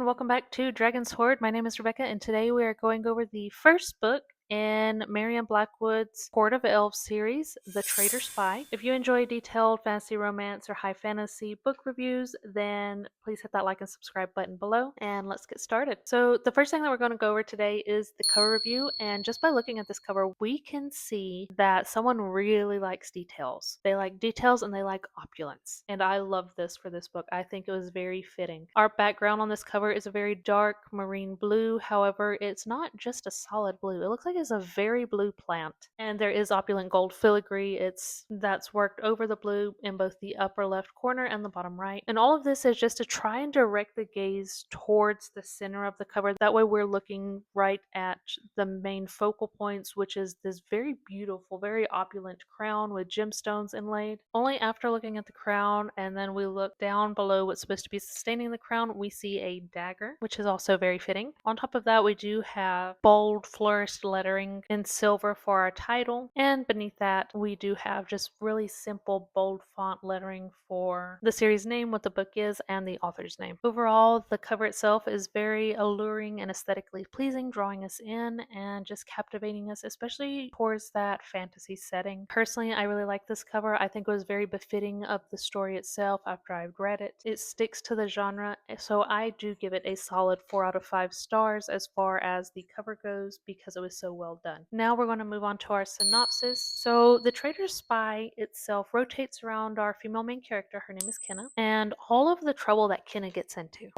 everyone, welcome back to Dragon's Horde. My name is Rebecca, and today we are going over the first book in Marion Blackwood's Court of Elves series, The Traitor Spy. If you enjoy detailed fantasy romance or high fantasy book reviews, then please hit that like and subscribe button below, and let's get started. So the first thing that we're going to go over today is the cover review, and just by looking at this cover, we can see that someone really likes details. They like details and they like opulence, and I love this for this book. I think it was very fitting. Our background on this cover is a very dark marine blue, however, it's not just a solid blue. It looks like it's a very blue plant, and there is opulent gold filigree. That's worked over the blue in both the upper left corner and the bottom right. And all of this is just to try and direct the gaze towards the center of the cover. That way we're looking right at the main focal points, which is this very beautiful, very opulent crown with gemstones inlaid. Only after looking at the crown and then we look down below what's supposed to be sustaining the crown, we see a dagger, which is also very fitting. On top of that, we do have bold flourished lettering in silver for our title, and beneath that we do have just really simple bold font lettering for the series name, what the book is, and the author's name. Overall, the cover itself is very alluring and aesthetically pleasing, drawing us in and just captivating us, especially towards that fantasy setting. Personally, I really like this cover. I think it was very befitting of the story itself after I've read it. It sticks to the genre, so I do give it a solid 4 out of 5 stars as far as the cover goes because it was so well done. Now we're going to move on to our synopsis. So the Traitor Spy itself rotates around our female main character. Her name is Kenna, and all of the trouble that Kenna gets into.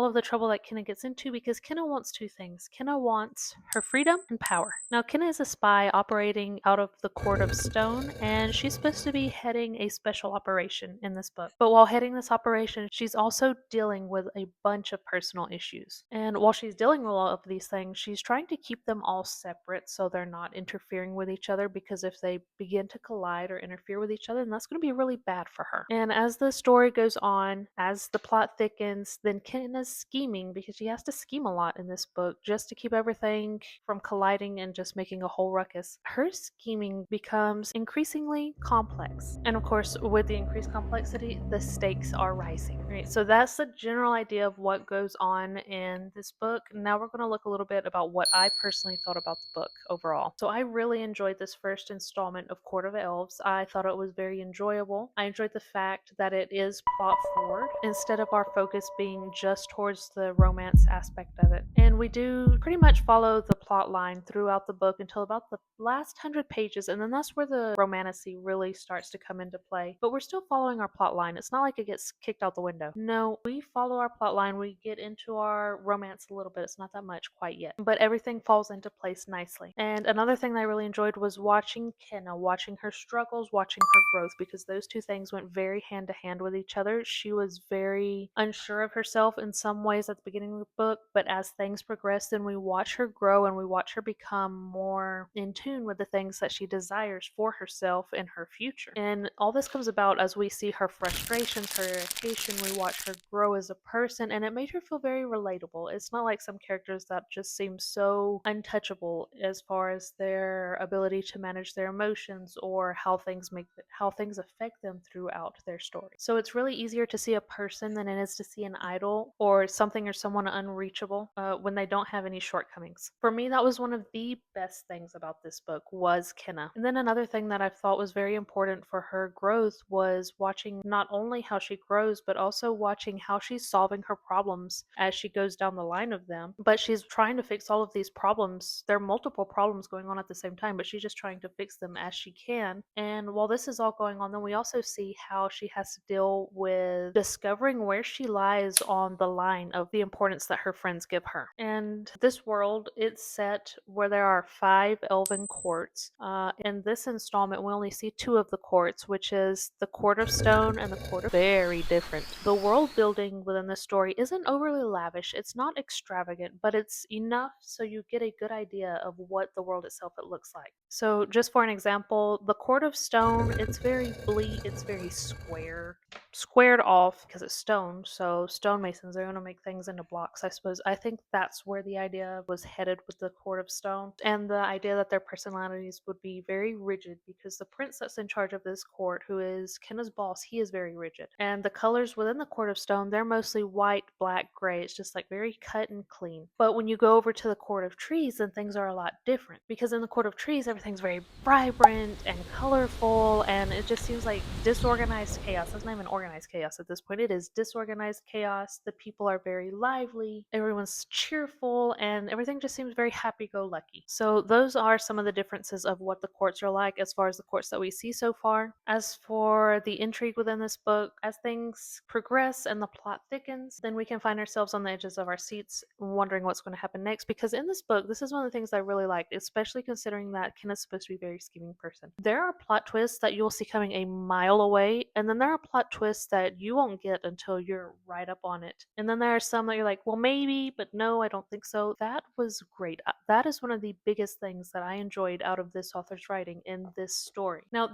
Because Kenna wants two things. Kenna wants her freedom and power. Now Kenna is a spy operating out of the Court of Stone, and she's supposed to be heading a special operation in this book. But while heading this operation, she's also dealing with a bunch of personal issues. And while she's dealing with all of these things, she's trying to keep them all separate so they're not interfering with each other, because if they begin to collide or interfere with each other, then that's going to be really bad for her. And as the story goes on, as the plot thickens, then Kenna's scheming, because she has to scheme a lot in this book just to keep everything from colliding and just making a whole ruckus. Her scheming becomes increasingly complex. And of course, with the increased complexity, the stakes are rising. Right, so that's the general idea of what goes on in this book. Now we're going to look a little bit about what I personally thought about the book overall. So I really enjoyed this first installment of Court of Elves. I thought it was very enjoyable. I enjoyed the fact that it is plot forward instead of our focus being just towards the romance aspect of it. And we do pretty much follow the plot line throughout the book until about the last 100 pages, and then that's where the romantasy really starts to come into play. But we're still following our plot line. It's not like it gets kicked out the window. No, we follow our plot line. We get into our romance a little bit. It's not that much quite yet, but everything falls into place nicely. And another thing that I really enjoyed was watching Kenna, watching her struggles, watching her growth, because those two things went very hand to hand with each other. She was very unsure of herself in some ways at the beginning of the book, but as things progress, then we watch her grow and we watch her become more in tune with the things that she desires for herself and her future. And all this comes about as we see her frustrations, her irritation. We watch her grow as a person, and it made her feel very relatable. It's not like some characters that just seem so untouchable as far as their ability to manage their emotions or how things affect them throughout their story. So it's really easier to see a person than it is to see an idol or something or someone unreachable when they don't have any shortcomings. For me, that was one of the best things about this book was Kenna. And then another thing that I thought was very important for her growth was watching not only how she grows, but also watching how she's solving her problems as she goes down the line of them. But she's trying to fix all of these problems. There are multiple problems going on at the same time, but she's just trying to fix them as she can. And while this is all going on, then we also see how she has to deal with discovering where she lies on the line of the importance that her friends give her. And this world, it's set where there are 5 elven courts. In this installment, we only see 2 of the courts, which is the Court of Stone and the Court of Very different. The world building within the story isn't overly lavish, it's not extravagant, but it's enough so you get a good idea of what the world itself it looks like. So just for an example, the Court of Stone, it's very bleak, it's very square. squared off because it's stone. So stonemasons are going to make things into blocks, I suppose. I think that's where the idea was headed with the Court of Stone, and the idea that their personalities would be very rigid because the prince that's in charge of this court, who is Kenna's boss, he is very rigid. And the colors within the Court of Stone, they're mostly white, black, gray. It's just like very cut and clean. But when you go over to the Court of Trees, then things are a lot different because in the Court of Trees, everything's very vibrant and colorful, and it just seems like disorganized chaos. That's not even organized chaos at this point. It is disorganized chaos. The people are very lively, everyone's cheerful, and everything just seems very happy-go-lucky. So those are some of the differences of what the courts are like as far as the courts that we see so far. As for the intrigue within this book, as things progress and the plot thickens, then we can find ourselves on the edges of our seats wondering what's going to happen next, because in this book, this is one of the things I really liked, especially considering that Ken is supposed to be a very scheming person. There are plot twists that you'll see coming a mile away, and then there are plot twists that you won't get until you're right up on it. And then there are some that you're like, well, maybe, but no, I don't think so. That was great. That is one of the biggest things that I enjoyed out of this author's writing in this story. Now,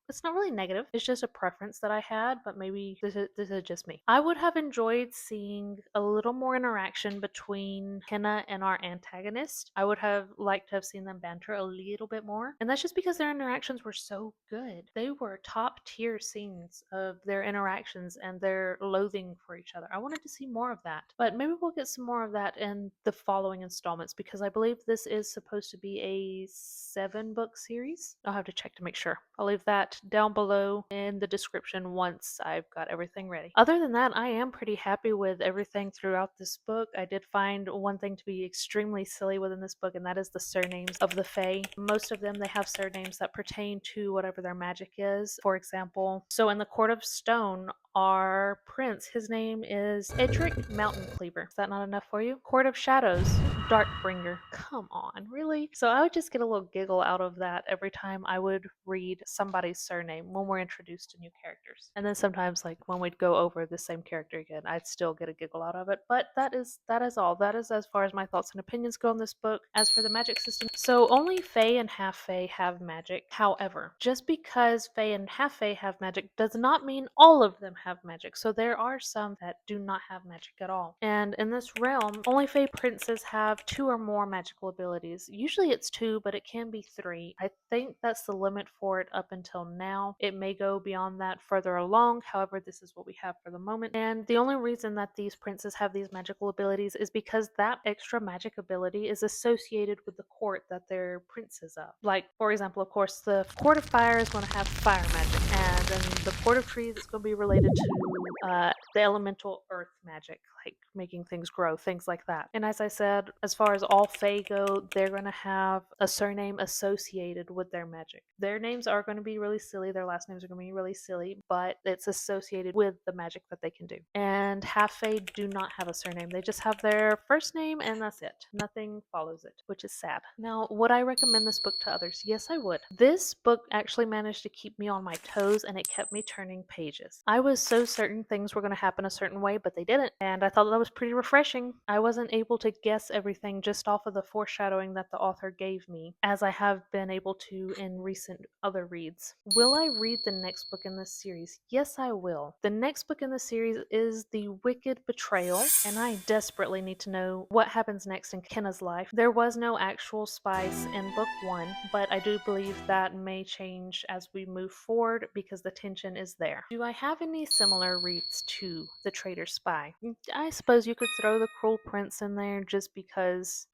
it's not really negative. It's just a preference that I had, but maybe this is just me. I would have enjoyed seeing a little more interaction between Kenna and our antagonist. I would have liked to have seen them banter a little bit more. And that's just because their interactions were so good. They were top tier scenes of their interactions and their loathing for each other. I wanted to see more of that. But maybe we'll get some more of that in the following installments, because I believe this is supposed to be a 7-book series. I'll have to check to make sure. I'll leave that down below in the description once I've got everything ready. Other than that, I am pretty happy with everything throughout this book. I did find one thing to be extremely silly within this book, and that is the surnames of the Fae. Most of them, they have surnames that pertain to whatever their magic is. For example, so in the Court of Stone, our prince, his name is Edric Mountain Cleaver. Is that not enough for you? Court of Shadows, Darkbringer. Come on, really? So I would just get a little giggle out of that every time I would read somebody's surname when we're introduced to new characters. And then sometimes, like when we'd go over the same character again, I'd still get a giggle out of it. But that is all. That is as far as my thoughts and opinions go on this book. As for the magic system, so only Fae and half Fae have magic. However, just because Fae and half Fae have magic does not mean all of them have magic. So there are some that do not have magic at all. And in this realm, only Fae princes have 2 or more magical abilities. Usually it's 2, but it can be 3. I think that's the limit for it up until now. It may go beyond that further along. However, this is what we have for the moment. And the only reason that these princes have these magical abilities is because that extra magic ability is associated with the court that they're princes of. Like, for example, of course, the Court of Fire is going to have fire magic, and then the Court of Trees is going to be related to the elemental earth magic, like making things grow, things like that. And as I said, as far as all Fae go, they're going to have a surname associated with their magic. Their names are going to be really silly, their last names are going to be really silly, but it's associated with the magic that they can do. And half Fae do not have a surname, they just have their first name and that's it. Nothing follows it, which is sad. Now, would I recommend this book to others? Yes, I would. This book actually managed to keep me on my toes, and it kept me turning pages. I was so certain things were going to happen a certain way, but they didn't, and I thought that was pretty refreshing. I wasn't able to guess everything just off of the foreshadowing that the author gave me, as I have been able to in recent other reads. Will I read the next book in this series? Yes, I will. The next book in the series is The Wicked Betrayal, and I desperately need to know what happens next in Kenna's life. There was no actual spice in book 1, but I do believe that may change as we move forward because the tension is there. Do I have any similar reads to The Traitor Spy? I suppose you could throw The Cruel Prince in there just because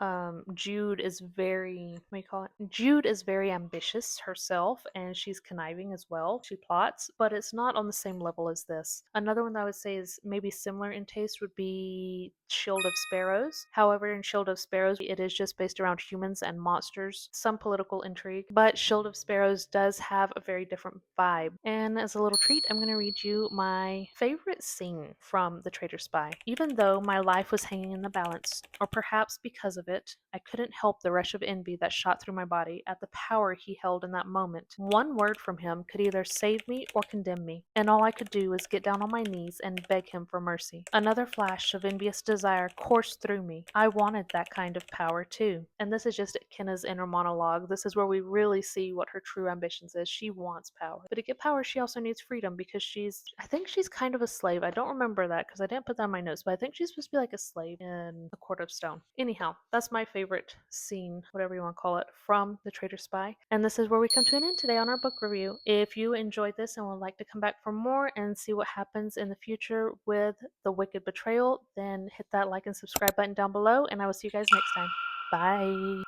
Jude is very, what do you call it? Jude is very ambitious herself, and she's conniving as well. She plots, but it's not on the same level as this. Another one that I would say is maybe similar in taste would be Shield of Sparrows. However, in Shield of Sparrows, it is just based around humans and monsters, some political intrigue, but Shield of Sparrows does have a very different vibe. And as a little treat, I'm going to read you my Fae favorite scene from The Traitor Spy. Even though my life was hanging in the balance, or perhaps because of it, I couldn't help the rush of envy that shot through my body at the power he held in that moment. One word from him could either save me or condemn me, and all I could do was get down on my knees and beg him for mercy. Another flash of envious desire coursed through me. I wanted that kind of power too. And this is just Kenna's inner monologue. This is where we really see what her true ambitions is. She wants power. But to get power, she also needs freedom because I think she's kind of a slave. I don't remember that because I didn't put that in my notes, but I think she's supposed to be like a slave in the Court of Stone. Anyhow, that's my favorite scene, whatever you want to call it, from The Traitor Spy. And this is where we come to an end today on our book review. If you enjoyed this and would like to come back for more and see what happens in the future with the Wicked Betrayal, then hit that like and subscribe button down below, and I will see you guys next time. Bye.